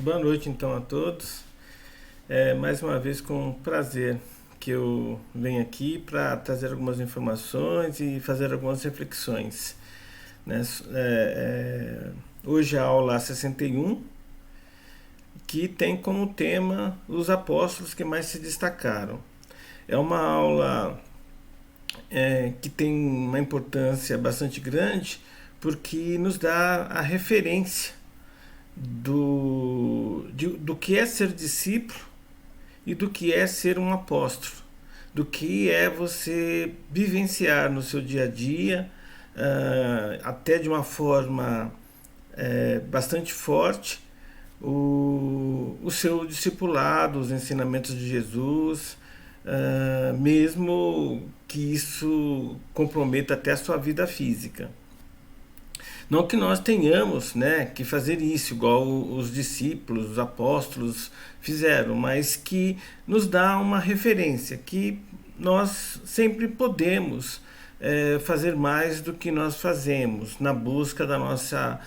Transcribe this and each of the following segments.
Boa noite então a todos. Mais uma vez com prazer que eu venho aqui para trazer algumas informações e fazer algumas reflexões, né? Hoje a aula 61, que tem como tema os apóstolos que mais se destacaram. É uma aula que tem uma importância bastante grande porque nos dá a referência do que é ser discípulo e do que é ser um apóstolo, do que é você vivenciar no seu dia a dia, até de uma forma bastante forte, o seu discipulado, os ensinamentos de Jesus, mesmo que isso comprometa até a sua vida física. Não que nós tenhamos, né, que fazer isso igual os discípulos, os apóstolos fizeram, mas que nos dá uma referência, que nós sempre podemos fazer mais do que nós fazemos na busca da nossa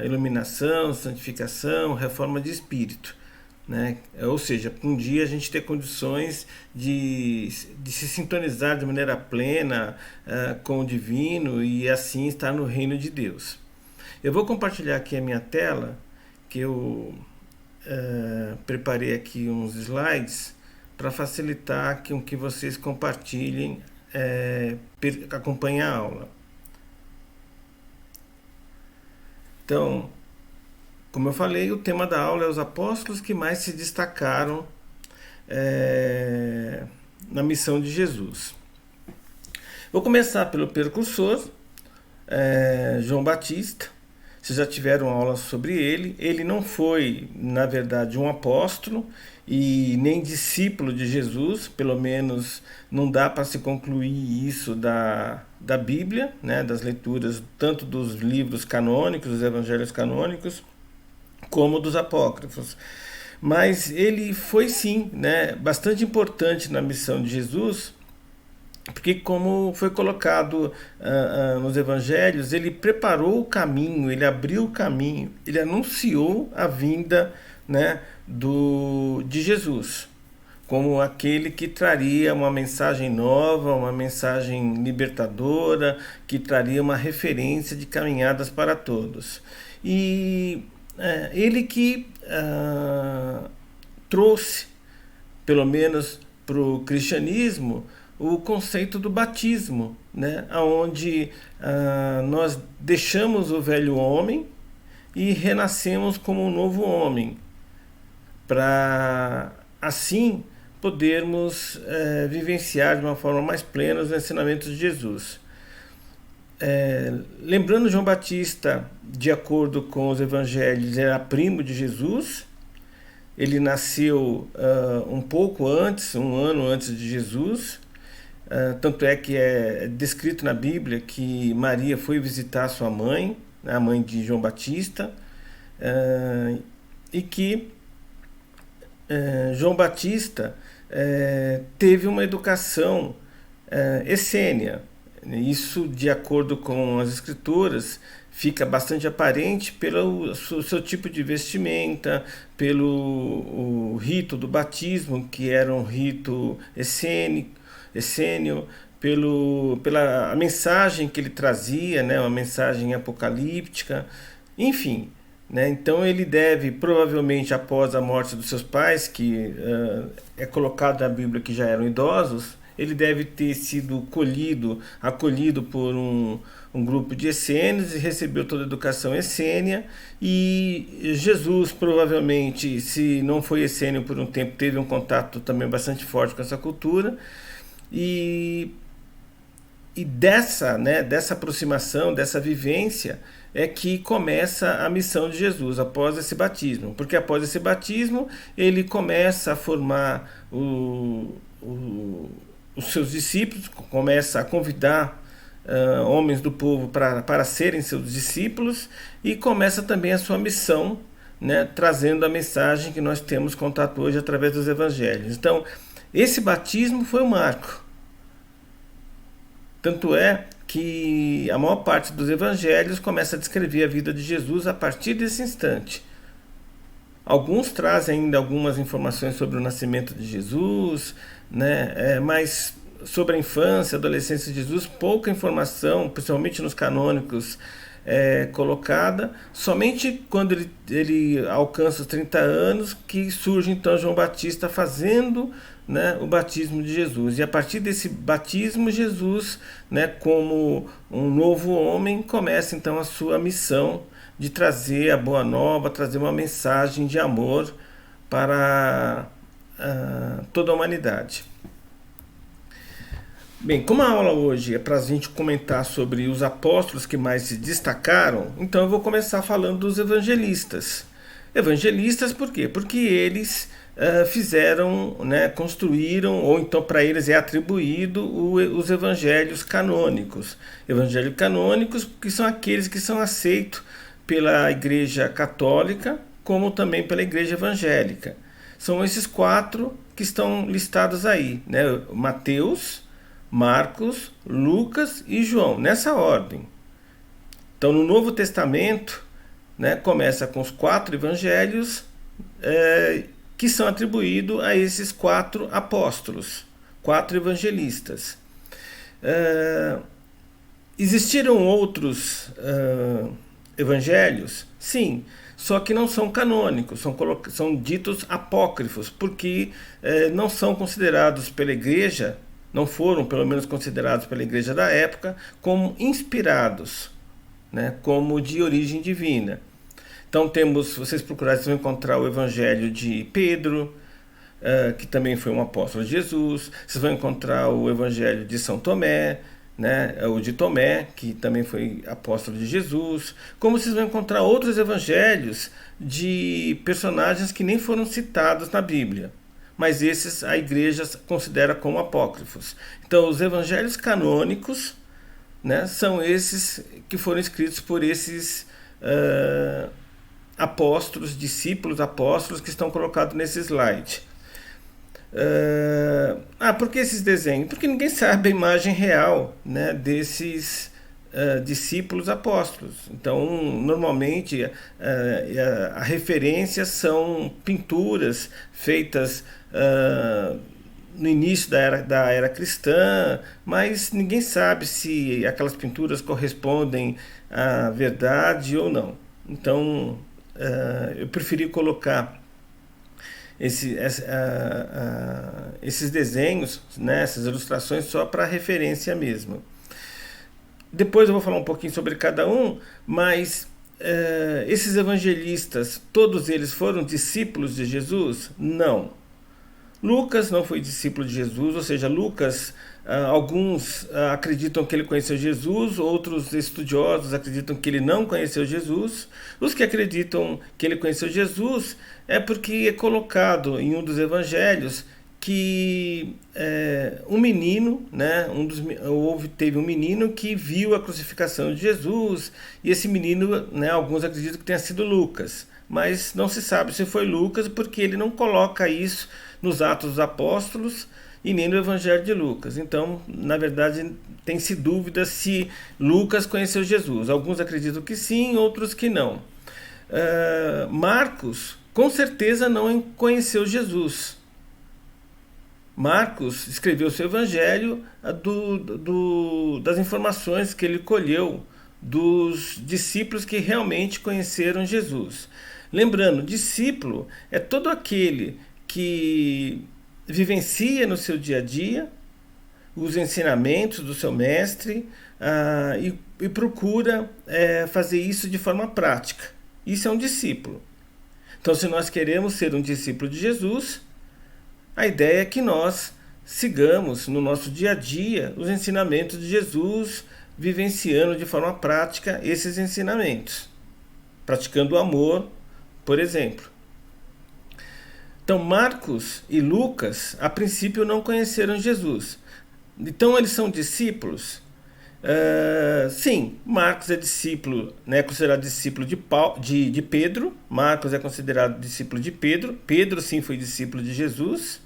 iluminação, santificação, reforma de espírito. Né? Ou seja, um dia a gente ter condições de se sintonizar de maneira plena com o divino e assim estar no reino de Deus. Eu vou compartilhar aqui a minha tela, que eu preparei aqui uns slides para facilitar com que vocês compartilhem, acompanhem a aula. Então, como eu falei, o tema da aula é os apóstolos que mais se destacaram na missão de Jesus. Vou começar pelo precursor, João Batista. Vocês já tiveram aula sobre ele. Ele não foi, na verdade, um apóstolo e nem discípulo de Jesus, pelo menos não dá para se concluir isso da Bíblia, né, das leituras tanto dos livros canônicos, dos evangelhos canônicos, como dos apócrifos. Mas ele foi sim, né, bastante importante na missão de Jesus, porque como foi colocado nos evangelhos, ele preparou o caminho, ele abriu o caminho, ele anunciou a vinda, né, de Jesus, como aquele que traria uma mensagem nova, uma mensagem libertadora, que traria uma referência de caminhadas para todos. E ele que trouxe, pelo menos para o cristianismo, o conceito do batismo, né? Onde nós deixamos o velho homem e renascemos como um novo homem, para assim podermos vivenciar de uma forma mais plena os ensinamentos de Jesus. Lembrando, João Batista, de acordo com os evangelhos, era primo de Jesus. Ele nasceu um pouco antes, um ano antes de Jesus. Tanto é que é descrito na Bíblia que Maria foi visitar sua mãe, a mãe de João Batista, e que João Batista teve uma educação essênia. Isso, de acordo com as escrituras, fica bastante aparente pelo seu tipo de vestimenta, pelo o rito do batismo, que era um rito essênio, pela a mensagem que ele trazia, né, uma mensagem apocalíptica, enfim. Né, então ele deve, provavelmente após a morte dos seus pais, que é colocado na Bíblia que já eram idosos, ele deve ter sido acolhido por um grupo de essênios e recebeu toda a educação essênia. E Jesus, provavelmente, se não foi essênio por um tempo, teve um contato também bastante forte com essa cultura. E dessa aproximação, dessa vivência, é que começa a missão de Jesus após esse batismo. Porque após esse batismo, ele começa a formar os seus discípulos, começa a convidar homens do povo para serem seus discípulos, e começa também a sua missão, né, trazendo a mensagem que nós temos contato hoje através dos evangelhos. Então, esse batismo foi um marco. Tanto é que a maior parte dos evangelhos começa a descrever a vida de Jesus a partir desse instante. Alguns trazem ainda algumas informações sobre o nascimento de Jesus, né? Mas sobre a infância, adolescência de Jesus, pouca informação, principalmente nos canônicos, colocada. Somente quando ele alcança os 30 anos que surge então João Batista fazendo, né, o batismo de Jesus. E a partir desse batismo, Jesus, né, como um novo homem, começa então a sua missão de trazer a boa nova, trazer uma mensagem de amor para toda a humanidade. Bem, como a aula hoje é para a gente comentar sobre os apóstolos que mais se destacaram, então eu vou começar falando dos evangelistas. Evangelistas por quê? Porque eles fizeram, né, construíram, ou então para eles é atribuído os evangelhos canônicos. Evangelhos canônicos que são aqueles que são aceitos pela Igreja Católica, como também pela Igreja Evangélica. São esses 4 que estão listados aí, né? Mateus, Marcos, Lucas e João, nessa ordem. Então, no Novo Testamento, né, começa com os 4 evangelhos que são atribuídos a esses 4 apóstolos, 4 evangelistas. Existiram outros evangelhos? Sim, só que não são canônicos, são ditos apócrifos, porque não são considerados pela igreja, não foram pelo menos considerados pela igreja da época como inspirados, né, como de origem divina. Então temos, se vocês procurarem, vocês vão encontrar o evangelho de Pedro, que também foi um apóstolo de Jesus. Vocês vão encontrar o evangelho de São Tomé, né, o de Tomé, que também foi apóstolo de Jesus. Como vocês vão encontrar outros evangelhos de personagens que nem foram citados na Bíblia, mas esses a igreja considera como apócrifos. Então os evangelhos canônicos, né, são esses que foram escritos por esses apóstolos, discípulos apóstolos que estão colocados nesse slide. Por que esses desenhos? Porque ninguém sabe a imagem real, né, desses discípulos apóstolos. Então, normalmente, a referência são pinturas feitas no início da era cristã, mas ninguém sabe se aquelas pinturas correspondem à verdade ou não. Então, eu preferi colocar esses desenhos, né, essas ilustrações, só para referência mesmo. Depois eu vou falar um pouquinho sobre cada um, mas esses evangelistas, todos eles foram discípulos de Jesus? Não. Lucas não foi discípulo de Jesus, ou seja, Lucas, alguns acreditam que ele conheceu Jesus, outros estudiosos acreditam que ele não conheceu Jesus. Os que acreditam que ele conheceu Jesus é porque é colocado em um dos evangelhos que um menino, né, teve um menino que viu a crucificação de Jesus, e esse menino, né, alguns acreditam que tenha sido Lucas, mas não se sabe se foi Lucas, porque ele não coloca isso nos Atos dos Apóstolos e nem no Evangelho de Lucas. Então, na verdade, tem-se dúvida se Lucas conheceu Jesus. Alguns acreditam que sim, outros que não. Marcos, com certeza, não conheceu Jesus. Marcos escreveu seu Evangelho das informações que ele colheu dos discípulos que realmente conheceram Jesus. Lembrando, discípulo é todo aquele que vivencia no seu dia a dia os ensinamentos do seu mestre e procura fazer isso de forma prática. Isso é um discípulo. Então, se nós queremos ser um discípulo de Jesus, a ideia é que nós sigamos no nosso dia a dia os ensinamentos de Jesus, vivenciando de forma prática esses ensinamentos, praticando o amor, por exemplo. Então, Marcos e Lucas, a princípio, não conheceram Jesus. Então, eles são discípulos? Sim, Marcos é discípulo, né, considerado discípulo de Pedro. Marcos é considerado discípulo de Pedro. Pedro, sim, foi discípulo de Jesus.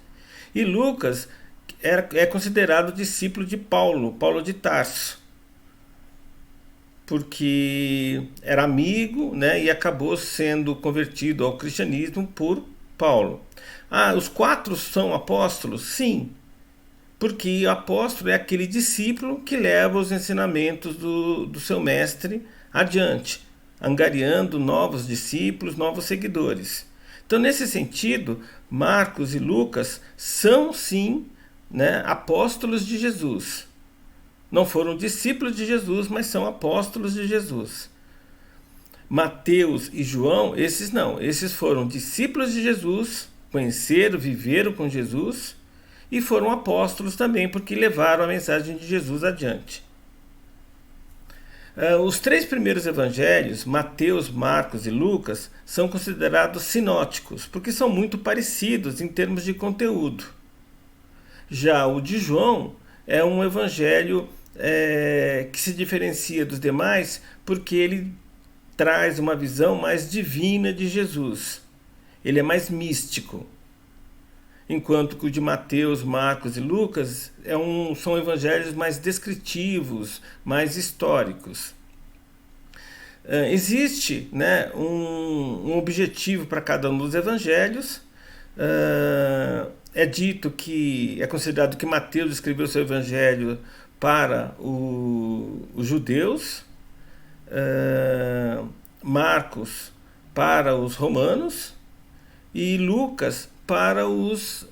E Lucas é considerado discípulo de Paulo de Tarso. porque era amigo, né, e acabou sendo convertido ao cristianismo por Paulo. Os 4 são apóstolos? Sim, porque o apóstolo é aquele discípulo que leva os ensinamentos do seu mestre adiante, angariando novos discípulos, novos seguidores. Então, nesse sentido, Marcos e Lucas são sim, né, apóstolos de Jesus. Não foram discípulos de Jesus, mas são apóstolos de Jesus. Mateus e João, esses não. Esses foram discípulos de Jesus, conheceram, viveram com Jesus e foram apóstolos também, porque levaram a mensagem de Jesus adiante. Os 3 primeiros evangelhos, Mateus, Marcos e Lucas, são considerados sinóticos, porque são muito parecidos em termos de conteúdo. Já o de João é um evangelho que se diferencia dos demais porque ele traz uma visão mais divina de Jesus. Ele é mais místico. Enquanto que o de Mateus, Marcos e Lucas são evangelhos mais descritivos, mais históricos. Existe, né, um objetivo para cada um dos evangelhos. É dito que é considerado que Mateus escreveu seu evangelho para os judeus, Marcos para os romanos e Lucas para os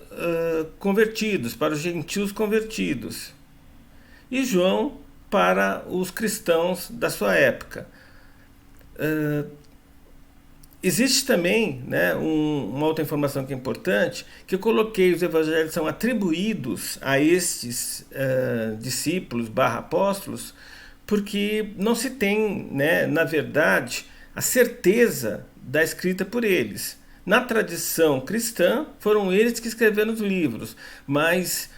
convertidos, para os gentios convertidos, e João para os cristãos da sua época. Existe também, né, uma outra informação que é importante, que eu coloquei: os evangelhos são atribuídos a estes discípulos / apóstolos, porque não se tem, né, na verdade, a certeza da escrita por eles. Na tradição cristã, foram eles que escreveram os livros, mas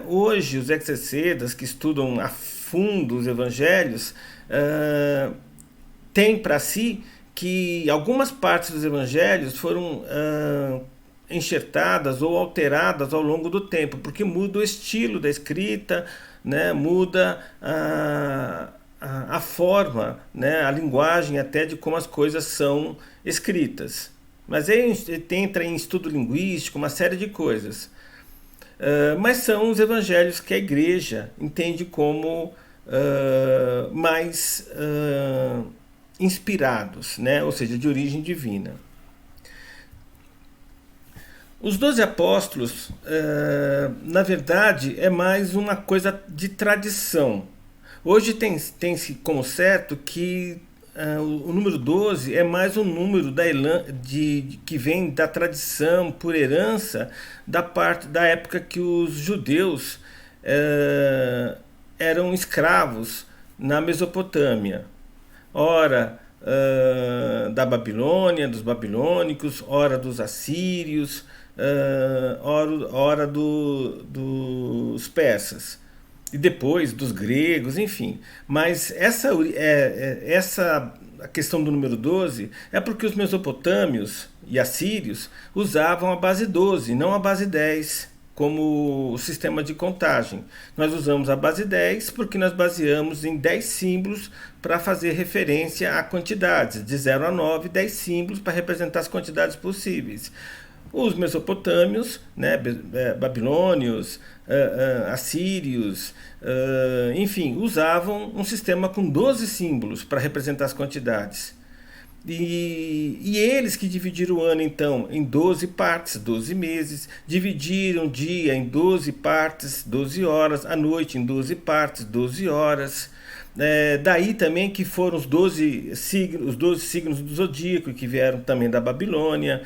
hoje os exegetas que estudam a fundo os evangelhos têm para si que algumas partes dos evangelhos foram enxertadas ou alteradas ao longo do tempo, porque muda o estilo da escrita, né, muda a forma, né, a linguagem até de como as coisas são escritas. Mas aí entra em estudo linguístico, uma série de coisas. Mas são os evangelhos que a igreja entende como mais inspirados, né? Ou seja, de origem divina. Os 12 apóstolos, na verdade, é mais uma coisa de tradição. Hoje tem-se como certo que o número 12 é mais um número que vem da tradição, por herança, da época que os judeus eram escravos na Mesopotâmia. Ora da Babilônia, dos babilônicos, ora dos assírios, ora dos persas. E depois dos gregos, enfim. Mas a questão do número 12 é porque os mesopotâmios e assírios usavam a base 12, não a base 10, como sistema de contagem. Nós usamos a base 10 porque nós baseamos em 10 símbolos para fazer referência a quantidades, de 0 a 9, 10 símbolos para representar as quantidades possíveis. Os mesopotâmios, né, babilônios, assírios, enfim, usavam um sistema com 12 símbolos para representar as quantidades. E eles que dividiram o ano, então, em 12 partes, 12 meses, dividiram o dia em 12 partes, 12 horas, a noite em 12 partes, 12 horas. Daí também que foram os 12 signos do zodíaco, que vieram também da Babilônia.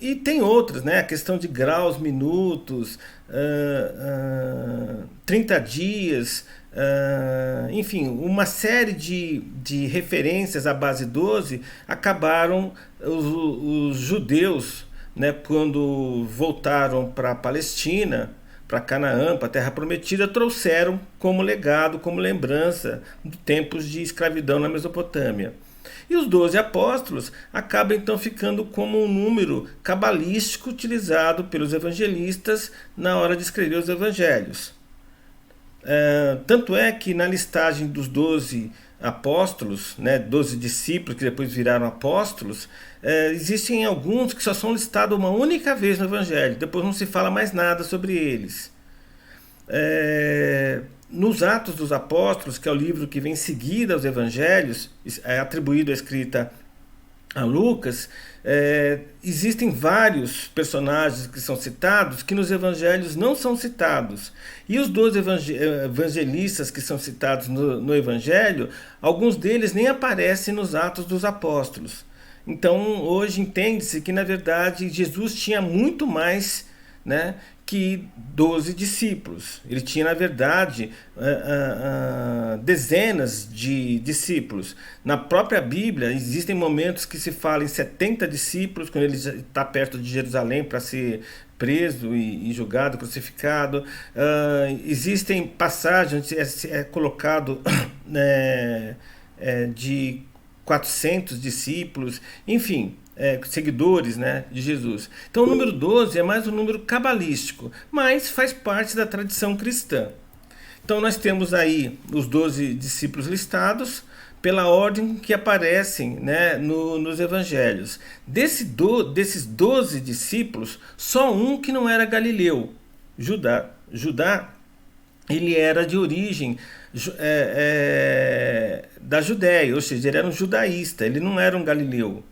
E tem outras, né? A questão de graus, minutos, 30 dias, enfim, uma série de referências à base 12 acabaram os judeus, né, quando voltaram para a Palestina, para Canaã, para a Terra Prometida, trouxeram como legado, como lembrança de tempos de escravidão na Mesopotâmia. E os 12 apóstolos acabam então ficando como um número cabalístico utilizado pelos evangelistas na hora de escrever os evangelhos. Tanto é que na listagem dos 12 apóstolos, né, 12 discípulos que depois viraram apóstolos, existem alguns que só são listados uma única vez no Evangelho, depois não se fala mais nada sobre eles. Nos Atos dos Apóstolos, que é o livro que vem seguido aos Evangelhos, é atribuído a escrita a Lucas, existem vários personagens que são citados que nos evangelhos não são citados. E os 12 evangelistas que são citados no evangelho, alguns deles nem aparecem nos Atos dos Apóstolos. Então, hoje entende-se que, na verdade, Jesus tinha muito mais, né, que 12 discípulos. Ele tinha, na verdade, dezenas de discípulos. Na própria Bíblia, existem momentos que se fala em 70 discípulos, quando ele está perto de Jerusalém para ser preso e julgado, crucificado. Existem passagens onde é colocado de 400 discípulos, enfim, seguidores, né, de Jesus. Então o número 12 é mais um número cabalístico, mas faz parte da tradição cristã. Então nós temos aí os 12 discípulos listados pela ordem que aparecem, né, nos evangelhos. Desses 12 discípulos, só um que não era galileu, Judá. Judá, ele era de origem da Judéia, ou seja, ele era um judaísta, ele não era um galileu.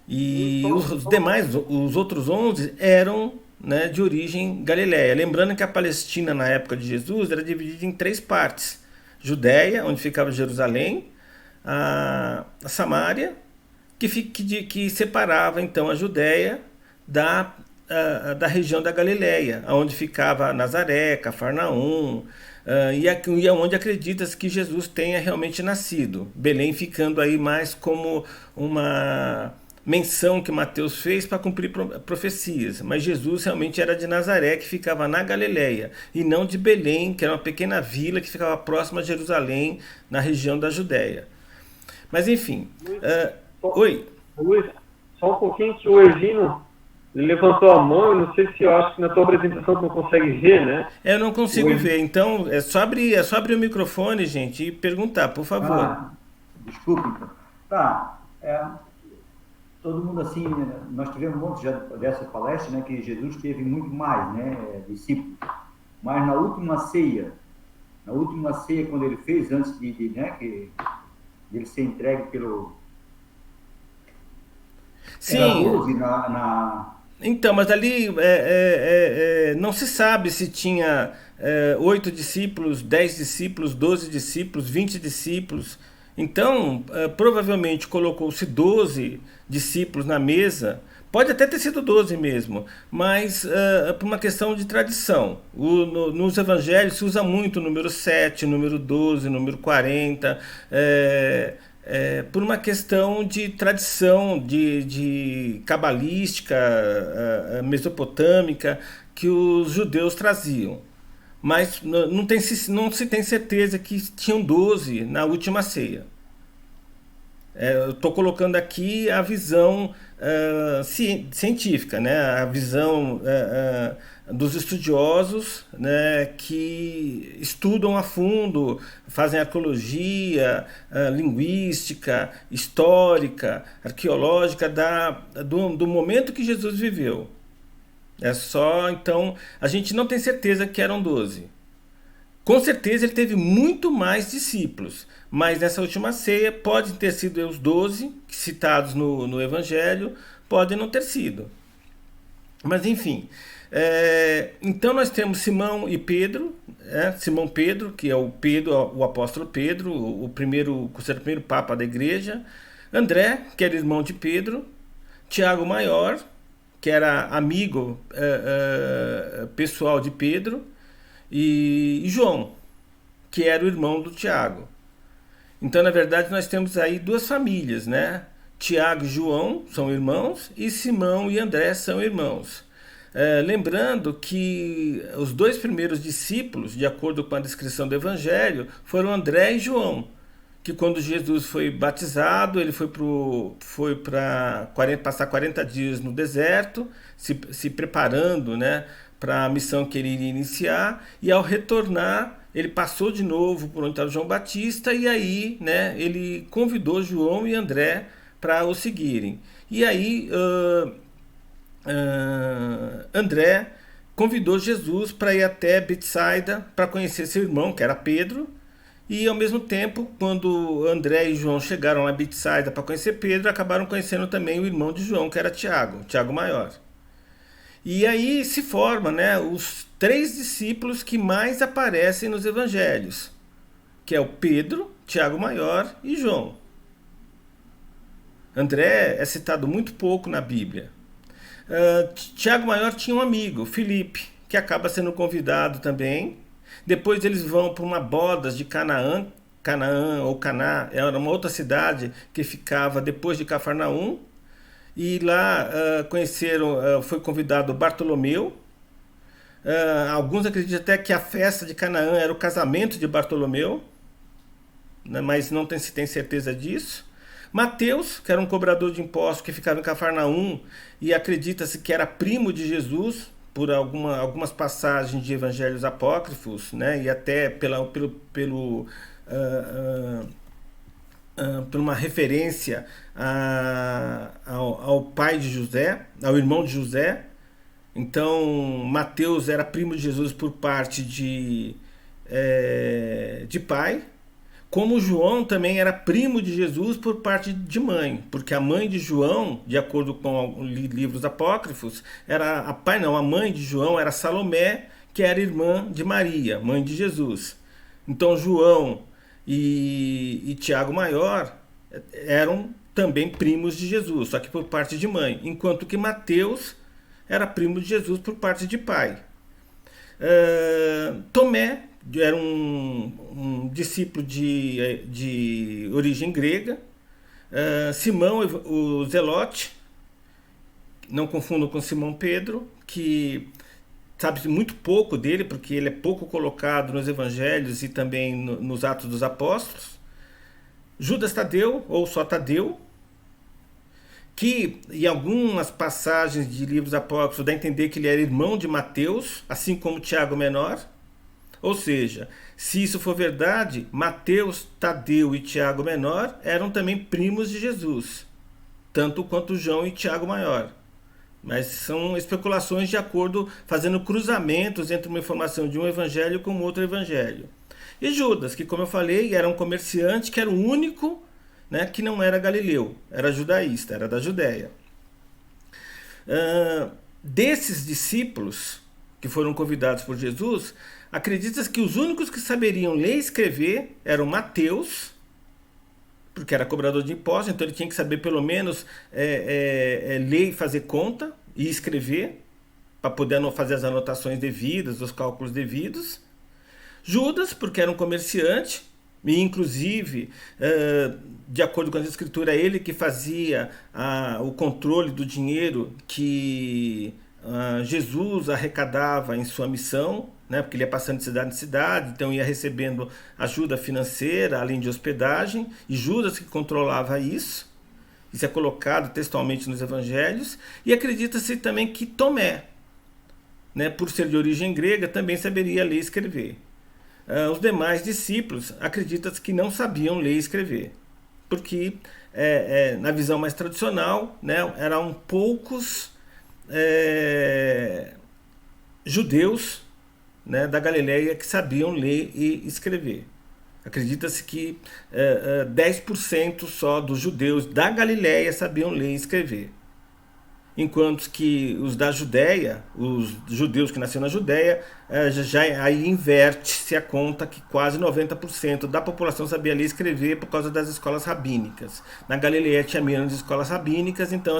E os demais, os outros 11 eram, né, de origem galileia. Lembrando que a Palestina na época de Jesus era dividida em 3 partes: Judéia, onde ficava Jerusalém, a Samária, que separava então a Judéia da região da Galileia, onde ficava Nazaré, Cafarnaum, e onde acredita-se que Jesus tenha realmente nascido. Belém ficando aí mais como uma menção que Mateus fez para cumprir profecias, mas Jesus realmente era de Nazaré, que ficava na Galileia, e não de Belém, que era uma pequena vila que ficava próxima a Jerusalém, na região da Judéia. Mas enfim, oi. Luiz, só um pouquinho, que o Ervino levantou a mão, eu não sei se eu acho que na tua apresentação tu não consegue ver, né? Eu não consigo ver, então é só abrir o microfone, gente, e perguntar, por favor. Desculpe, então. Tá, todo mundo assim, nós tivemos um monte já dessa palestra, né, que Jesus teve muito mais, né, discípulos. Mas na última ceia, quando ele fez, antes de ele ser entregue pelo... Sim. 12 Então, mas ali não se sabe se tinha 8 discípulos, 10 discípulos, 12 discípulos, 20 discípulos. Então, provavelmente colocou-se 12 discípulos na mesa. Pode até ter sido 12 mesmo, mas por uma questão de tradição. Nos evangelhos se usa muito o número 7, o número 12, o número 40, por uma questão de tradição, de cabalística, mesopotâmica, que os judeus traziam. Mas não se tem certeza que tinham 12 na última ceia. Eu estou colocando aqui a visão científica, né? A visão dos estudiosos, né, que estudam a fundo, fazem arqueologia, linguística, histórica, arqueológica do momento que Jesus viveu. É só, então, a gente não tem certeza que eram 12. Com certeza ele teve muito mais discípulos, mas nessa última ceia pode ter sido os 12 citados no Evangelho, podem não ter sido. Mas enfim, então nós temos Simão e Pedro, Simão Pedro, que é o apóstolo Pedro, considerado o primeiro papa da igreja, André, que era irmão de Pedro, Tiago Maior, que era amigo pessoal de Pedro, e João, que era o irmão do Tiago. Então, na verdade, nós temos aí 2 famílias, né? Tiago e João são irmãos, e Simão e André são irmãos. Lembrando que os 2 primeiros discípulos, de acordo com a descrição do Evangelho, foram André e João, que quando Jesus foi batizado, ele foi para passar 40 dias no deserto, se preparando, né, para a missão que ele iria iniciar, e ao retornar, ele passou de novo por onde estava João Batista e aí, né, ele convidou João e André para o seguirem. E aí André convidou Jesus para ir até Betsaida para conhecer seu irmão, que era Pedro. E ao mesmo tempo, quando André e João chegaram a Betsaida para conhecer Pedro, acabaram conhecendo também o irmão de João, que era Tiago, Tiago Maior. E aí se forma, né, os 3 discípulos que mais aparecem nos evangelhos, que é o Pedro, Tiago Maior e João. André é citado muito pouco na Bíblia. Tiago Maior tinha um amigo, Filipe, que acaba sendo convidado também. Depois eles vão para uma bodas de Canaã ou Caná, era uma outra cidade que ficava depois de Cafarnaum. E lá foi convidado Bartolomeu. Alguns acreditam até que a festa de Canaã era o casamento de Bartolomeu, né, mas não se tem certeza disso. Mateus, que era um cobrador de impostos que ficava em Cafarnaum e acredita-se que era primo de Jesus, por algumas passagens de evangelhos apócrifos, né, e até por uma referência ao pai de José, ao irmão de José. Então, Mateus era primo de Jesus por parte de pai, como João também era primo de Jesus por parte de mãe, porque a mãe de João, de acordo com livros apócrifos, a mãe de João era Salomé, que era irmã de Maria, mãe de Jesus. Então João e Tiago Maior eram também primos de Jesus, só que por parte de mãe, enquanto que Mateus era primo de Jesus por parte de pai. Tomé era um discípulo de origem grega. Simão, o Zelote, não confundam com Simão Pedro, que sabe muito pouco dele, porque ele é pouco colocado nos evangelhos e também nos Atos dos Apóstolos. Judas Tadeu, ou só Tadeu, que em algumas passagens de livros apócrifos dá a entender que ele era irmão de Mateus, assim como Tiago Menor. Ou seja, se isso for verdade, Mateus, Tadeu e Tiago Menor eram também primos de Jesus, tanto quanto João e Tiago Maior. Mas são especulações de acordo, fazendo cruzamentos entre uma informação de um evangelho com outro evangelho. E Judas, que como eu falei, era um comerciante, que era o único, né, que não era galileu, era judaísta, era da Judéia. Desses discípulos que foram convidados por Jesus, acredita-se que os únicos que saberiam ler e escrever eram Mateus, porque era cobrador de impostos, então ele tinha que saber pelo menos ler e fazer conta e escrever, para poder fazer as anotações devidas, os cálculos devidos. Judas, porque era um comerciante, e inclusive, de acordo com a escritura, ele que fazia o controle do dinheiro que Jesus arrecadava em sua missão, né, porque ele ia passando de cidade em cidade, então ia recebendo ajuda financeira, além de hospedagem, e Judas que controlava isso. Isso é colocado textualmente nos evangelhos. E acredita-se também que Tomé, né, por ser de origem grega, também saberia ler e escrever. Os demais discípulos acredita-se que não sabiam ler e escrever, porque na visão mais tradicional, né, eram poucos judeus, né, da Galileia que sabiam ler e escrever. Acredita-se que 10% só dos judeus da Galileia sabiam ler e escrever. Enquanto que os da Judéia, os judeus que nasceram na Judéia, aí inverte-se a conta que quase 90% da população sabia ler e escrever por causa das escolas rabínicas. Na Galileia tinha menos escolas rabínicas, então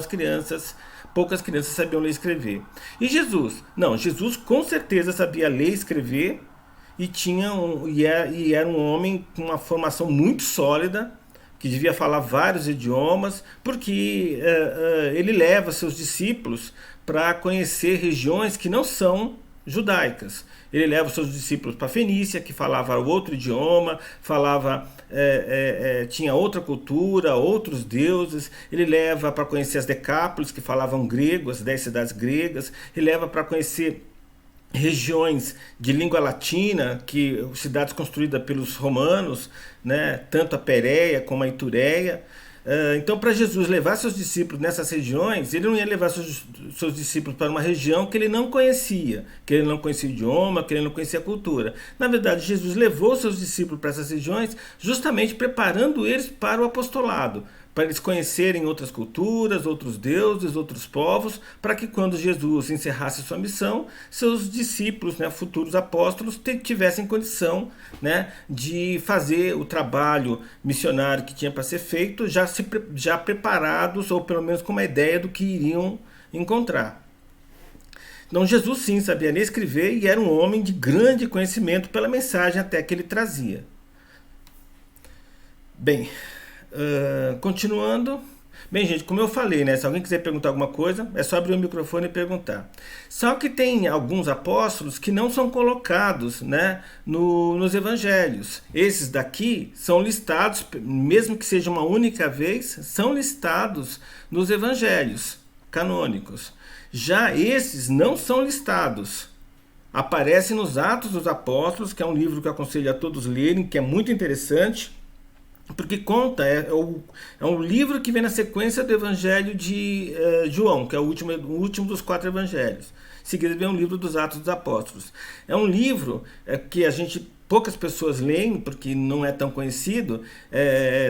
poucas crianças sabiam ler e escrever. E Jesus? Não, Jesus com certeza sabia ler e escrever e era um homem com uma formação muito sólida, que devia falar vários idiomas, porque ele leva seus discípulos para conhecer regiões que não são judaicas. Ele leva os seus discípulos para Fenícia, que falava outro idioma, tinha outra cultura, outros deuses. Ele leva para conhecer as Decápolis, que falavam grego, as 10 cidades gregas. Ele leva para conhecer regiões de língua latina, que cidades construídas pelos romanos, né, tanto a Pérea como a Itureia. Então, para Jesus levar seus discípulos nessas regiões, ele não ia levar seus discípulos para uma região que ele não conhecia, que ele não conhecia o idioma, que ele não conhecia a cultura. Na verdade, Jesus levou seus discípulos para essas regiões justamente preparando eles para o apostolado, para eles conhecerem outras culturas, outros deuses, outros povos, para que quando Jesus encerrasse sua missão, seus discípulos, né, futuros apóstolos, tivessem condição, né, de fazer o trabalho missionário que tinha para ser feito, já preparados, ou pelo menos com uma ideia do que iriam encontrar. Então Jesus sim sabia ler e escrever e era um homem de grande conhecimento pela mensagem até que ele trazia. Bem, continuando. Bem, gente, como eu falei, né? Se alguém quiser perguntar alguma coisa, é só abrir o microfone e perguntar. Só que tem alguns apóstolos que não são colocados, né, nos evangelhos. Esses daqui são listados, mesmo que seja uma única vez, são listados nos evangelhos canônicos. Já esses não são listados. Aparecem nos Atos dos Apóstolos, que é um livro que eu aconselho a todos lerem, que é muito interessante. Porque conta, é um livro que vem na sequência do Evangelho de João, que é o último dos 4 evangelhos. Em seguida vem um livro dos Atos dos Apóstolos. É um livro que poucas pessoas leem, porque não é tão conhecido,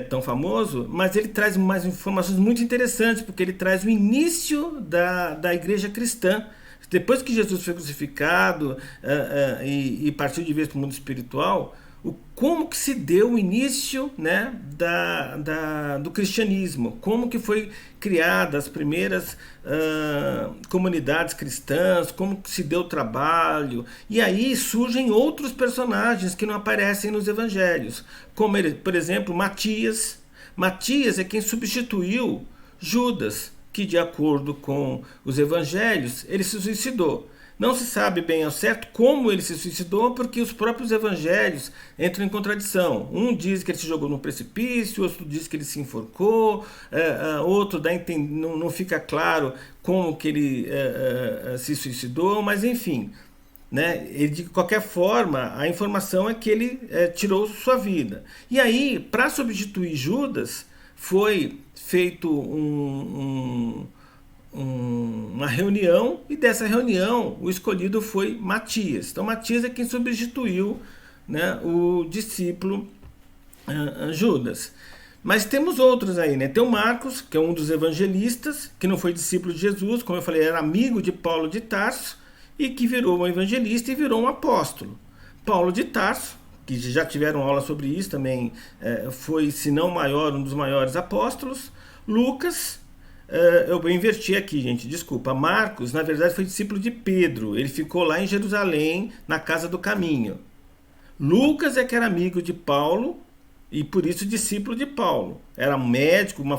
tão famoso, mas ele traz mais informações muito interessantes, porque ele traz o início da igreja cristã. Depois que Jesus foi crucificado e partiu de vez para o mundo espiritual, como que se deu o início, né, do cristianismo, como que foi criada as primeiras comunidades cristãs, como que se deu o trabalho, e aí surgem outros personagens que não aparecem nos evangelhos, como por exemplo Matias. Matias é quem substituiu Judas, que de acordo com os evangelhos ele se suicidou. Não se sabe bem ao certo como ele se suicidou, porque os próprios evangelhos entram em contradição. Um diz que ele se jogou num precipício, outro diz que ele se enforcou, outro não fica claro como que ele se suicidou, mas enfim, né? De qualquer forma, a informação é que ele tirou sua vida. E aí, para substituir Judas, foi feito uma reunião, e dessa reunião o escolhido foi Matias. Então Matias é quem substituiu, né, o discípulo Judas. Mas temos outros aí, né? Tem o Marcos, que é um dos evangelistas, que não foi discípulo de Jesus, como eu falei, era amigo de Paulo de Tarso, e que virou um evangelista e virou um apóstolo. Paulo de Tarso, que já tiveram aula sobre isso também, foi, se não maior, um dos maiores apóstolos. Lucas, eu inverti aqui, gente, desculpa. Marcos, na verdade, foi discípulo de Pedro. Ele ficou lá em Jerusalém, na Casa do Caminho. Lucas é que era amigo de Paulo e por isso discípulo de Paulo. Era um médico, tinha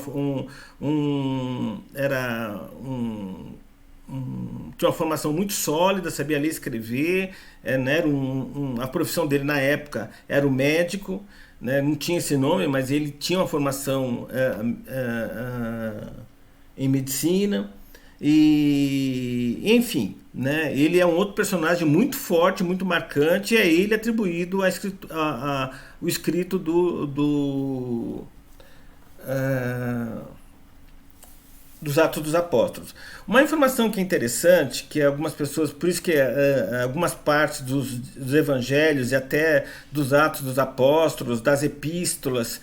uma formação muito sólida, sabia ler e escrever, né, a profissão dele na época era o médico, né, não tinha esse nome, mas ele tinha uma formação em medicina, e enfim, né, ele é um outro personagem muito forte, muito marcante, e é ele atribuído o escrito dos Atos dos Apóstolos. Uma informação que é interessante, que algumas pessoas, por isso que algumas partes dos evangelhos e até dos Atos dos Apóstolos, das epístolas,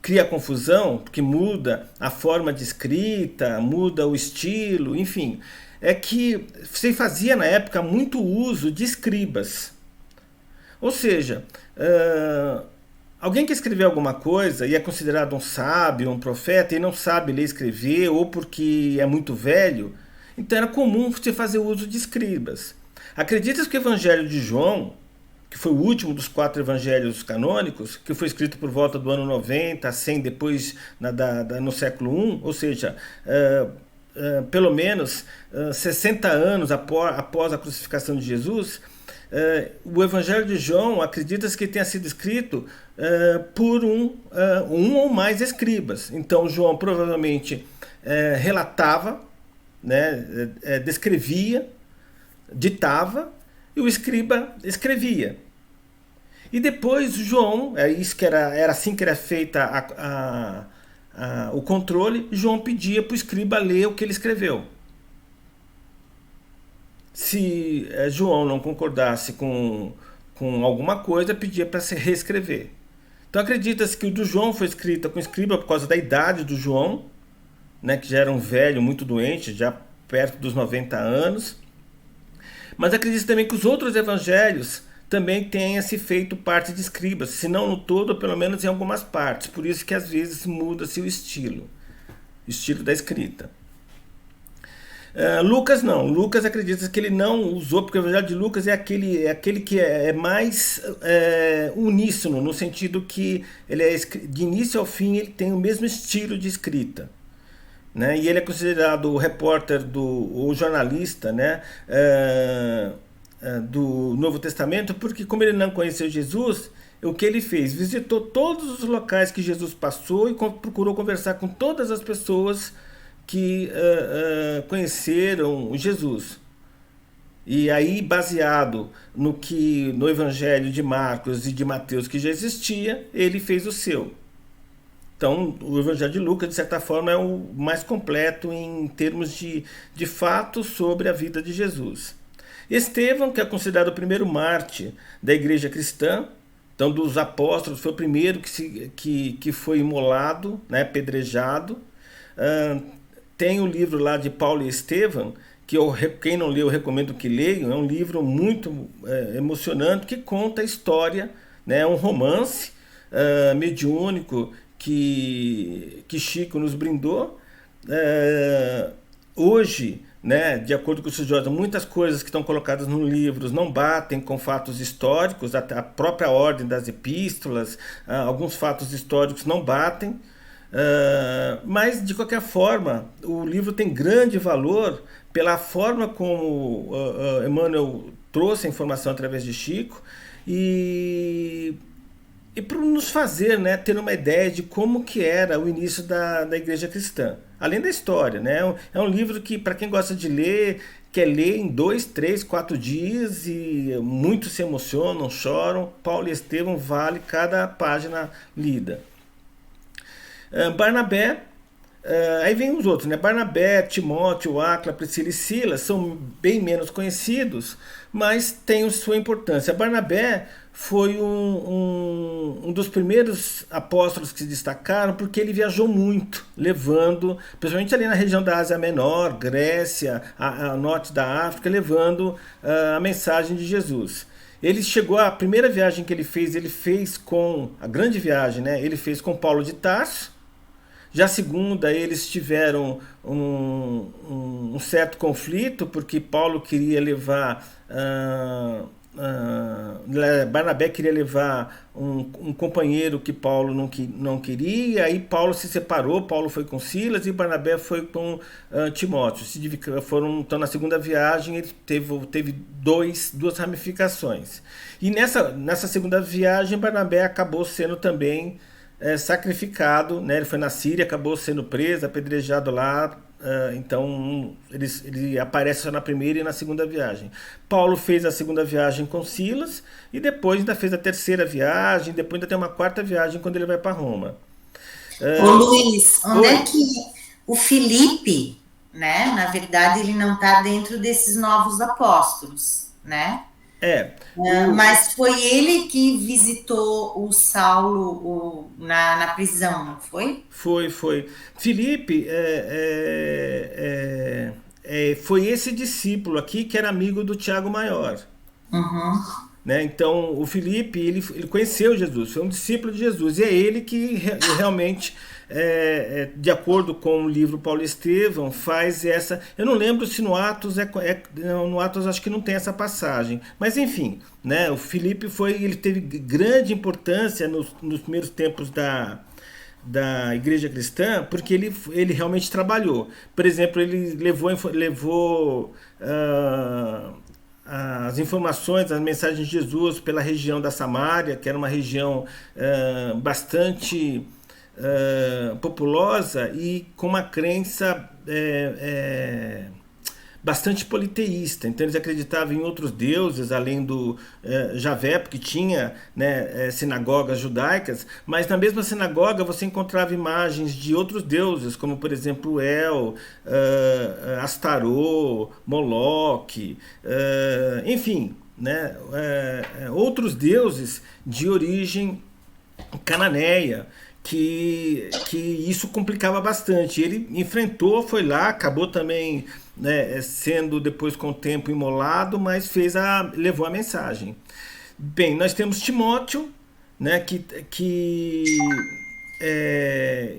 cria confusão, porque muda a forma de escrita, muda o estilo, enfim, é que se fazia na época muito uso de escribas. Ou seja, alguém que escreveu alguma coisa e é considerado um sábio, um profeta, e não sabe ler e escrever, ou porque é muito velho, então era comum você fazer uso de escribas. Acredita que o Evangelho de João, que foi o último dos 4 evangelhos canônicos, que foi escrito por volta do ano 90, 100 depois no século I, ou seja, pelo menos 60 anos após a crucificação de Jesus, o Evangelho de João acredita-se que tenha sido escrito por um ou mais escribas. Então João provavelmente relatava, né, descrevia ditava e o escriba escrevia. E depois João, era assim que era feita o controle, João pedia para o escriba ler o que ele escreveu. Se João não concordasse com alguma coisa, pedia para se reescrever. Então acredita-se que o do João foi escrito com o escriba por causa da idade do João, né, que já era um velho, muito doente, já perto dos 90 anos. Mas acredita também que os outros evangelhos também tenham se feito parte de escribas, se não no todo, pelo menos em algumas partes. Por isso que às vezes muda-se o estilo da escrita. Lucas não. Lucas acredita que ele não usou, porque o evangelho de Lucas é aquele que é mais uníssono, no sentido que ele de início ao fim ele tem o mesmo estilo de escrita. Né? E ele é considerado o repórter, o jornalista, né? Do Novo Testamento, porque como ele não conheceu Jesus, o que ele fez? Visitou todos os locais que Jesus passou e procurou conversar com todas as pessoas que conheceram Jesus. E aí, baseado no Evangelho de Marcos e de Mateus que já existia, ele fez o seu. Então, o Evangelho de Lucas, de certa forma, é o mais completo em termos de fato sobre a vida de Jesus. Estevão, que é considerado o primeiro mártir da igreja cristã, então dos apóstolos, foi o primeiro que foi imolado, né, apedrejado. Tem o livro lá de Paulo e Estevão, que quem não leu eu recomendo que leiam, é um livro muito emocionante, que conta a história, né, um romance mediúnico que Chico nos brindou. Hoje, né, de acordo com os estudiosos, muitas coisas que estão colocadas no livro não batem com fatos históricos, a própria ordem das epístolas, alguns fatos históricos não batem, mas de qualquer forma o livro tem grande valor pela forma como Emmanuel trouxe a informação através de Chico e para nos fazer, né, ter uma ideia de como que era o início da igreja cristã. Além da história, né? É um livro que, para quem gosta de ler, quer ler em 2, 3, 4 dias e muitos se emocionam, choram. Paulo e Estevão vale cada página lida. Barnabé, aí vem os outros, né? Barnabé, Timóteo, Áquila, Priscila e Silas são bem menos conhecidos, mas têm sua importância. Barnabé foi um dos primeiros apóstolos que se destacaram porque ele viajou muito, levando, principalmente ali na região da Ásia Menor, Grécia, a norte da África, levando a mensagem de Jesus. Ele chegou, a primeira viagem que ele fez com, a grande viagem, né? Ele fez com Paulo de Tarso. Já a segunda, eles tiveram um certo conflito, porque Paulo queria levar... Barnabé queria levar um companheiro que Paulo não queria, aí Paulo se separou, Paulo foi com Silas e Barnabé foi com Timóteo. Então na segunda viagem ele teve duas ramificações. E nessa segunda viagem Barnabé acabou sendo também sacrificado, né? Ele foi na Síria, acabou sendo preso, apedrejado lá. Então ele aparece só na primeira e na segunda viagem. Paulo fez a segunda viagem com Silas e depois ainda fez a terceira viagem, depois ainda tem uma quarta viagem quando ele vai para Roma. Ô Luiz, onde é que o Filipe, né, na verdade ele não está dentro desses novos apóstolos, né? Mas foi ele que visitou o Saulo na prisão, não foi? Foi. Filipe foi esse discípulo aqui que era amigo do Tiago Maior. Uhum. Né? Então, o Filipe, ele conheceu Jesus, foi um discípulo de Jesus. E é ele que realmente, de acordo com o livro Paulo e Estevão, faz essa... Eu não lembro se no Atos no Atos acho que não tem essa passagem. Mas, enfim, né? O Filipe ele teve grande importância nos primeiros tempos da igreja cristã, porque ele realmente trabalhou. Por exemplo, ele levou as informações, as mensagens de Jesus pela região da Samária, que era uma região bastante populosa e com uma crença bastante politeísta, então eles acreditavam em outros deuses, além do Javé, porque tinha, né, sinagogas judaicas, mas na mesma sinagoga você encontrava imagens de outros deuses, como por exemplo El, Astarô, Moloque, enfim, né, outros deuses de origem cananeia, que isso complicava bastante. Ele enfrentou, foi lá, acabou também, né, sendo depois com o tempo imolado, mas levou a mensagem. Bem, nós temos Timóteo, né,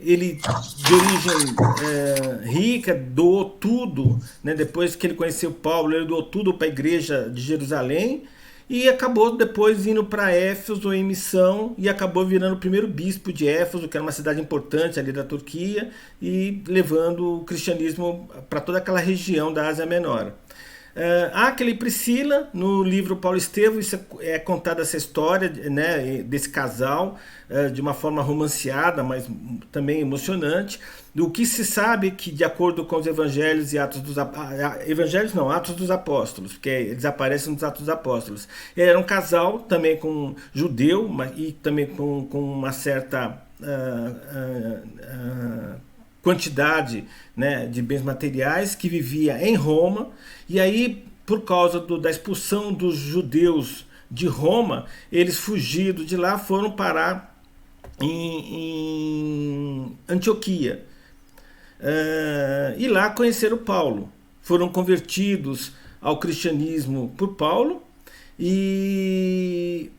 ele de origem rica, doou tudo, né, depois que ele conheceu Paulo, ele doou tudo para a igreja de Jerusalém, e acabou depois indo para Éfeso em missão e acabou virando o primeiro bispo de Éfeso, que era uma cidade importante ali da Turquia, e levando o cristianismo para toda aquela região da Ásia Menor. Áquila e Priscila, no livro Paulo Estevão, isso é contada essa história, né, desse casal, de uma forma romanceada, mas também emocionante. O que se sabe é que, de acordo com os evangelhos e Atos dos Apóstolos, porque eles aparecem nos Atos dos Apóstolos, ele era um casal também com judeu, e também com uma certa quantidade, né, de bens materiais, que vivia em Roma, e aí, por causa da expulsão dos judeus de Roma, eles fugidos de lá foram parar em Antioquia, e lá conheceram Paulo, foram convertidos ao cristianismo por Paulo, e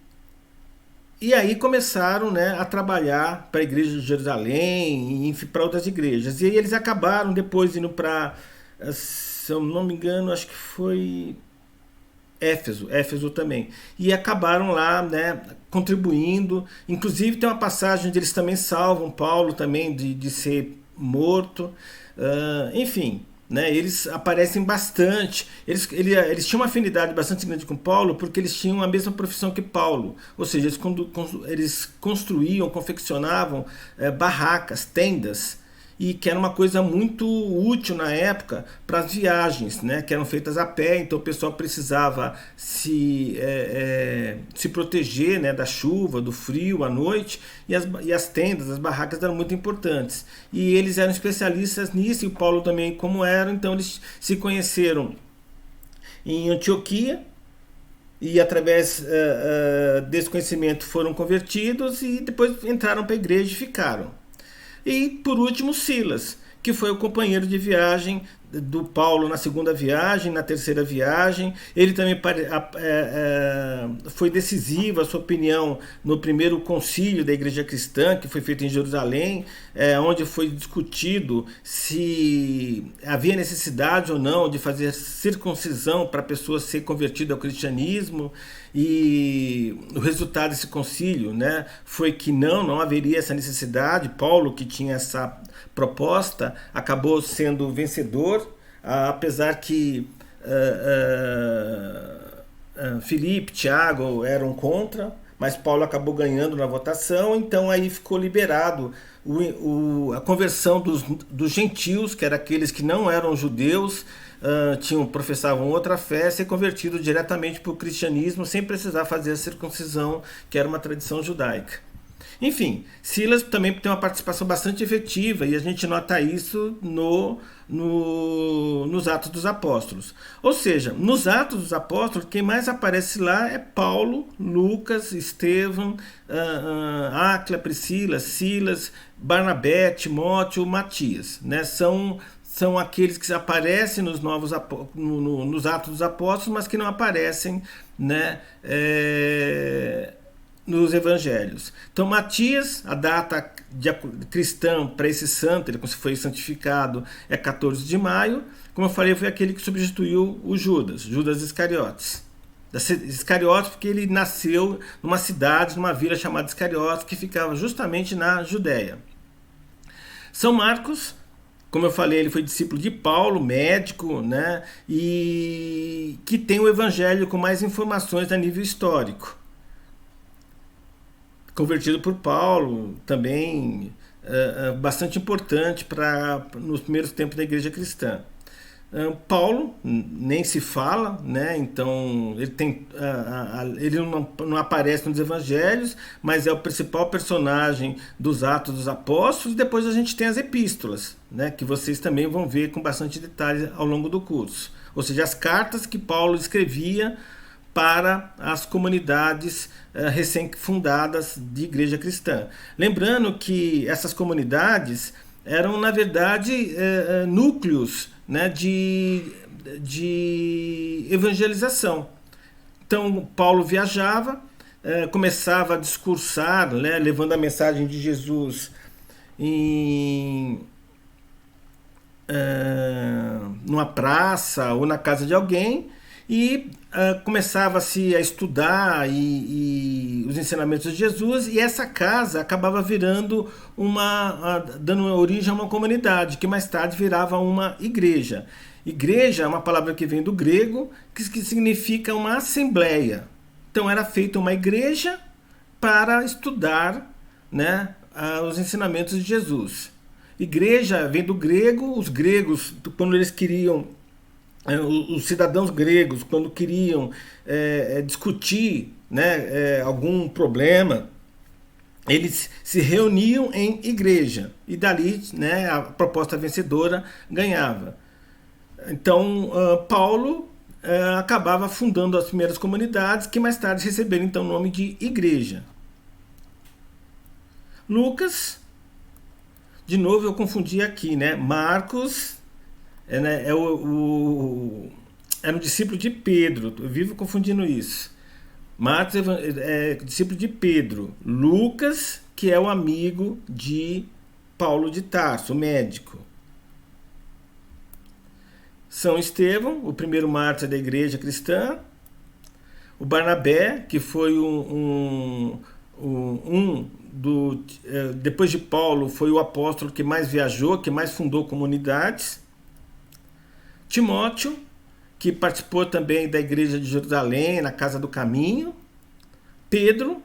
aí começaram, né, a trabalhar para a igreja de Jerusalém e para outras igrejas. E aí eles acabaram depois indo para, se eu não me engano, acho que foi Éfeso também. E acabaram lá, né, contribuindo. Inclusive tem uma passagem onde eles também salvam Paulo também de ser morto. Enfim, né, eles aparecem bastante, eles tinham uma afinidade bastante grande com Paulo, porque eles tinham a mesma profissão que Paulo, ou seja, eles construíam, confeccionavam barracas, tendas, e que era uma coisa muito útil na época para as viagens, né, que eram feitas a pé, então o pessoal precisava se proteger, né, da chuva, do frio à noite, e as tendas, as barracas eram muito importantes. E eles eram especialistas nisso, e o Paulo também como era, então eles se conheceram em Antioquia, e através desse conhecimento foram convertidos, e depois entraram para a igreja e ficaram. E, por último, Silas, que foi o companheiro de viagem do Paulo na segunda viagem, na terceira viagem. Ele também foi decisivo, a sua opinião, no primeiro concílio da igreja cristã, que foi feito em Jerusalém, onde foi discutido se havia necessidade ou não de fazer circuncisão para a pessoa ser convertida ao cristianismo. E o resultado desse concílio, né, foi que não haveria essa necessidade. Paulo, que tinha essa proposta, acabou sendo vencedor, apesar que Filipe, Tiago eram contra, mas Paulo acabou ganhando na votação. Então aí ficou liberado a conversão dos gentios, que eram aqueles que não eram judeus, professavam outra fé, ser convertido diretamente para o cristianismo sem precisar fazer a circuncisão, que era uma tradição judaica. Enfim, Silas também tem uma participação bastante efetiva, e a gente nota isso nos Atos dos Apóstolos. Ou seja, nos Atos dos Apóstolos, quem mais aparece lá é Paulo, Lucas, Estevão, Áquila, Priscila, Silas, Barnabé, Timóteo, Matias, né? São aqueles que aparecem nos Atos dos Apóstolos, mas que não aparecem, né, nos evangelhos. Então, Matias, a data cristã para esse santo, ele foi santificado, é 14 de maio. Como eu falei, foi aquele que substituiu o Judas Iscariotes. Iscariotes, porque ele nasceu numa cidade, numa vila chamada Iscariotes, que ficava justamente na Judéia. São Marcos, como eu falei, ele foi discípulo de Paulo, médico, né, e que tem o evangelho com mais informações a nível histórico. Convertido por Paulo, também bastante importante nos primeiros tempos da igreja cristã. Paulo nem se fala, né? Então ele não aparece nos evangelhos, mas é o principal personagem dos Atos dos Apóstolos. Depois a gente tem as epístolas, né? Que vocês também vão ver com bastante detalhe ao longo do curso. Ou seja, as cartas que Paulo escrevia para as comunidades recém-fundadas de igreja cristã. Lembrando que essas comunidades eram, na verdade, núcleos, né, de evangelização. Então, Paulo viajava, começava a discursar, né, levando a mensagem de Jesus numa praça ou na casa de alguém, e começava-se a estudar os ensinamentos de Jesus, e essa casa acabava virando dando origem a uma comunidade, que mais tarde virava uma igreja. Igreja é uma palavra que vem do grego, que significa uma assembleia. Então era feita uma igreja para estudar, né, os ensinamentos de Jesus. Igreja vem do grego. Os gregos, quando eles queriam, os cidadãos gregos, quando queriam discutir, né, algum problema, eles se reuniam em igreja, e dali, né, a proposta vencedora ganhava. Então Paulo acabava fundando as primeiras comunidades, que mais tarde receberam então o nome de igreja. Lucas, de novo eu confundi aqui, né? Marcos era um discípulo de Pedro, eu vivo confundindo isso. Marcos é discípulo de Pedro. Lucas, que é o amigo de Paulo de Tarso, o médico. São Estevão, o primeiro mártir da igreja cristã. O Barnabé, que foi depois de Paulo, foi o apóstolo que mais viajou, que mais fundou comunidades. Timóteo, que participou também da igreja de Jerusalém, na Casa do Caminho. Pedro,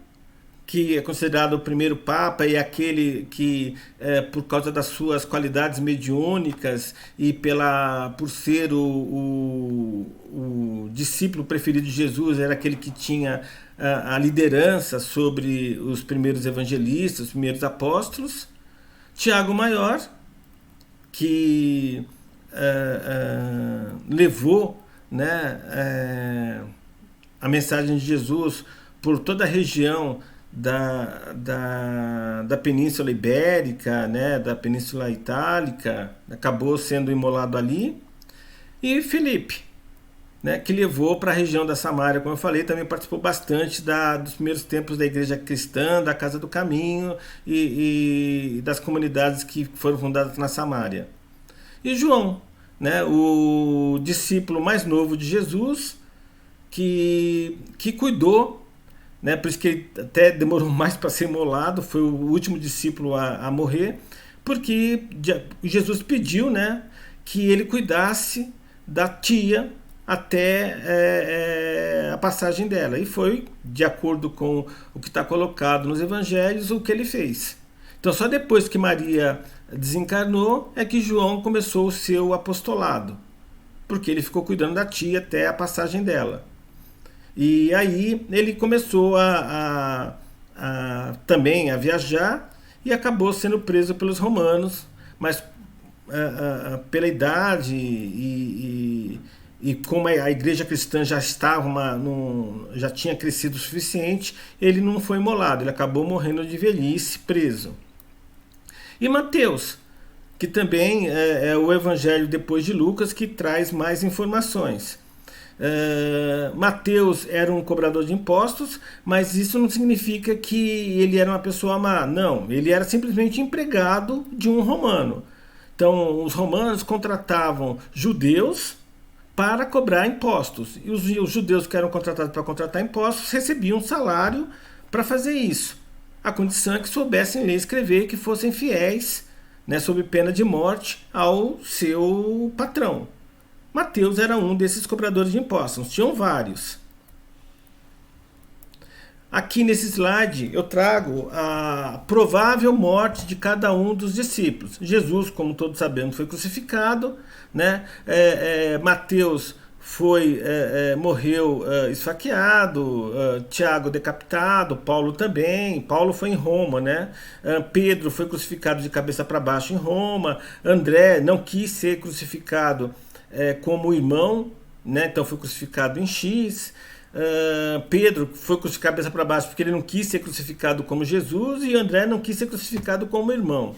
que é considerado o primeiro papa e aquele que, por causa das suas qualidades mediúnicas e por ser o discípulo preferido de Jesus, era aquele que tinha a liderança sobre os primeiros evangelistas, os primeiros apóstolos. Tiago Maior, que levou, né, a mensagem de Jesus por toda a região da Península Ibérica, né, da Península Itálica, acabou sendo imolado ali. E Filipe, né, que levou para a região da Samária, como eu falei, também participou bastante dos primeiros tempos da igreja cristã, da Casa do Caminho e das comunidades que foram fundadas na Samária. E João, né, o discípulo mais novo de Jesus, que cuidou, né, por isso que ele até demorou mais para ser imolado, foi o último discípulo a morrer, porque Jesus pediu, né, que ele cuidasse da tia até a passagem dela, e foi de acordo com o que está colocado nos evangelhos o que ele fez. Então só depois que Maria desencarnou é que João começou o seu apostolado, porque ele ficou cuidando da tia até a passagem dela. E aí ele começou também a viajar, e acabou sendo preso pelos romanos, mas pela idade e como a igreja cristã já tinha crescido o suficiente, ele não foi imolado, ele acabou morrendo de velhice, preso. E Mateus, que também é o evangelho depois de Lucas, que traz mais informações. Mateus era um cobrador de impostos, mas isso não significa que ele era uma pessoa má. Não, ele era simplesmente empregado de um romano. Então os romanos contratavam judeus para cobrar impostos, e os judeus que eram contratados para contratar impostos recebiam um salário para fazer isso. A condição é que soubessem ler e escrever, que fossem fiéis, né, sob pena de morte ao seu patrão. Mateus era um desses cobradores de impostos, tinham vários. aqui nesse slide eu trago a provável morte de cada um dos discípulos. Jesus, como todos sabemos, foi crucificado, né? Mateus morreu esfaqueado, Tiago decapitado, Paulo também. Paulo foi em Roma, né? Pedro foi crucificado de cabeça para baixo em Roma. André não quis ser crucificado como irmão, né? Então foi crucificado em X. Pedro foi crucificado de cabeça para baixo porque ele não quis ser crucificado como Jesus, e André não quis ser crucificado como irmão.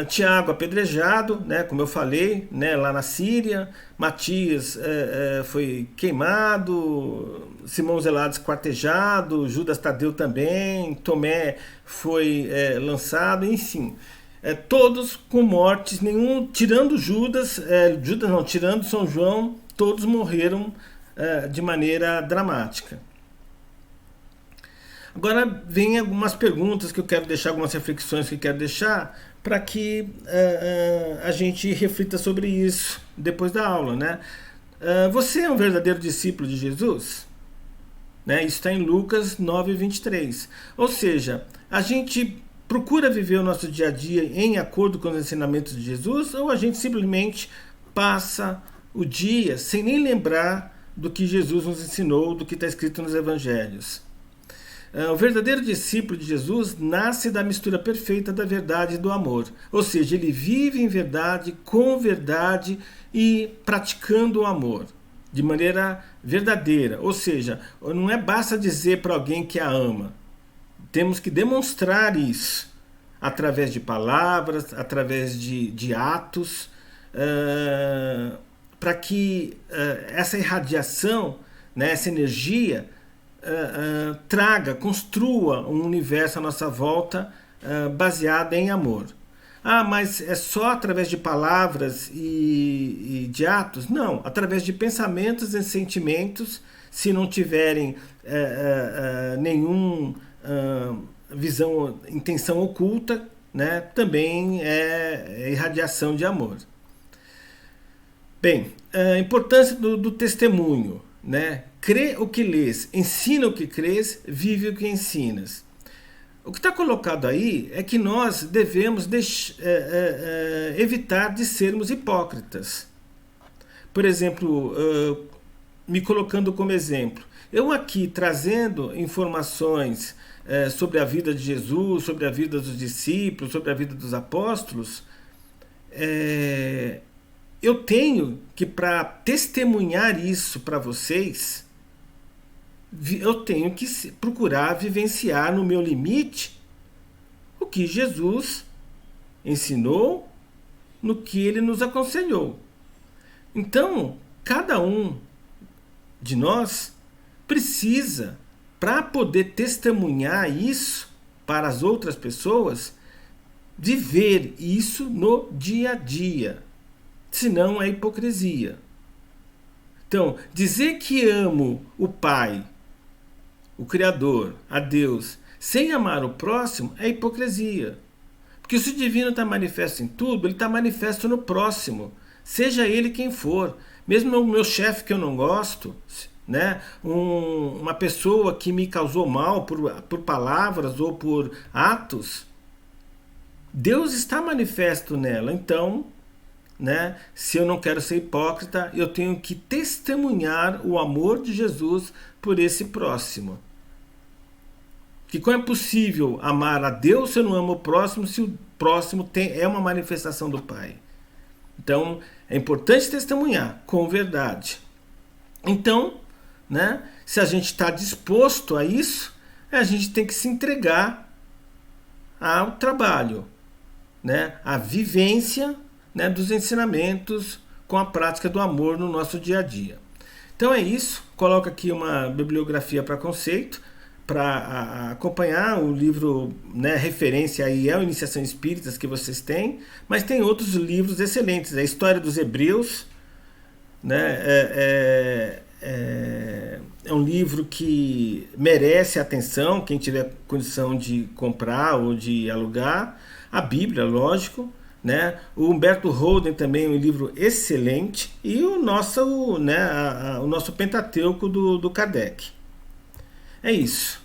Tiago apedrejado, né, como eu falei, né, lá na Síria. Matias foi queimado, Simão Zelado esquartejado, Judas Tadeu também, Tomé foi lançado, enfim, todos com mortes, nenhum, tirando tirando São João, todos morreram de maneira dramática. Agora vem algumas perguntas que eu quero deixar, algumas reflexões que eu quero deixar, para que a gente reflita sobre isso depois da aula, né? Você é um verdadeiro discípulo de Jesus? Né? Isso está em Lucas 9:23. Ou seja, a gente procura viver o nosso dia a dia em acordo com os ensinamentos de Jesus, ou a gente simplesmente passa o dia sem nem lembrar do que Jesus nos ensinou, do que está escrito nos evangelhos? O verdadeiro discípulo de Jesus nasce da mistura perfeita da verdade e do amor. Ou seja, ele vive em verdade, com verdade e praticando o amor de maneira verdadeira. Ou seja, não basta dizer para alguém que a ama. Temos que demonstrar isso através de palavras, através de atos, para que essa irradiação, né, essa energia, construa um universo à nossa volta baseado em amor. Mas é só através de palavras e de atos? Não, através de pensamentos e sentimentos, se não tiverem nenhuma intenção oculta, né, também é irradiação de amor. Bem, a importância do testemunho, né? Crê o que lês, ensina o que crês, vive o que ensinas. O que está colocado aí é que nós devemos evitar de sermos hipócritas. Por exemplo, me colocando como exemplo, eu aqui trazendo informações sobre a vida de Jesus, sobre a vida dos discípulos, sobre a vida dos apóstolos, eu tenho que, para testemunhar isso para vocês, eu tenho que procurar vivenciar no meu limite o que Jesus ensinou, no que ele nos aconselhou. Então, cada um de nós precisa, para poder testemunhar isso para as outras pessoas, viver isso no dia a dia. Senão é hipocrisia. Então, dizer que amo o Pai, o Criador, a Deus, sem amar o próximo é hipocrisia. Porque se o divino está manifesto em tudo, ele está manifesto no próximo, seja ele quem for. Mesmo o meu chefe que eu não gosto, né? Uma pessoa que me causou mal por palavras ou por atos, Deus está manifesto nela. Então, né, se eu não quero ser hipócrita, eu tenho que testemunhar o amor de Jesus por esse próximo. Que como é possível amar a Deus se eu não amo o próximo, se o próximo é uma manifestação do Pai? Então, é importante testemunhar com verdade. Então, né, se a gente está disposto a isso, a gente tem que se entregar ao trabalho, né, à vivência, né, dos ensinamentos com a prática do amor no nosso dia a dia. Então é isso. Coloco aqui uma bibliografia para conceito, para acompanhar o livro, né, referência aí é a Iniciação Espíritas que vocês têm, mas tem outros livros excelentes. A História dos Hebreus, né, é um livro que merece atenção, quem tiver condição de comprar ou de alugar. A Bíblia, lógico, né? O Humberto Holden também é um livro excelente, e o nosso Pentateuco do Kardec. É isso.